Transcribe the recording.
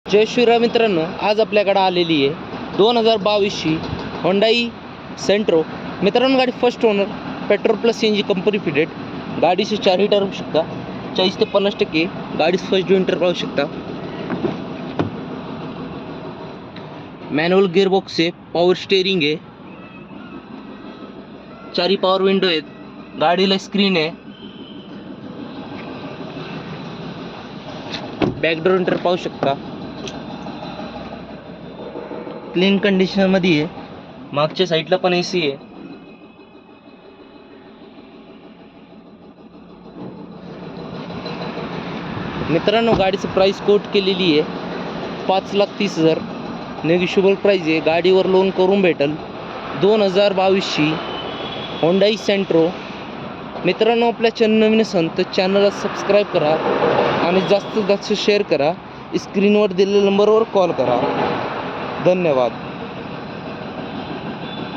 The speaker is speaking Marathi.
जय श्रीराम मित्रांनो, आज आपल्याकडे आलेली आहे 2022ची होंडाई सेंट्रो। मित्रांनो, गाडी first owner, petrol plus CNG company fitted. गाडीचे 4 लिटर होऊ शकता, 40 ते 50%। गाडी फर्स्ट विंटर पाहू शकता। मॅन्युअल गिअरबॉक्स आहे, पॉवर स्टेअरिंग आहे, 4 पॉवर विंडो आहेत, गाडीला स्क्रीन आहे, बॅकडोर इंटर पाहू शकता। क्लीन कंडिशन मध्ये आहे, मागच्या साईडला पण AC आहे। मित्रांनो, गाडीचं प्राइस कोट केलेली आहे 5,30,000, नेगोशिएबल प्राइस आहे। गाडीवर लोन करून भेटेल। 2022ची होंडाई सेंट्रो। मित्रांनो, आपल्या चॅनल नवीन असेल तर चॅनलला सबस्क्राईब करा आणि जास्तीत जास्त शेअर करा। स्क्रीनवर दिलेल्या नंबरवर कॉल करा। धन्यवाद।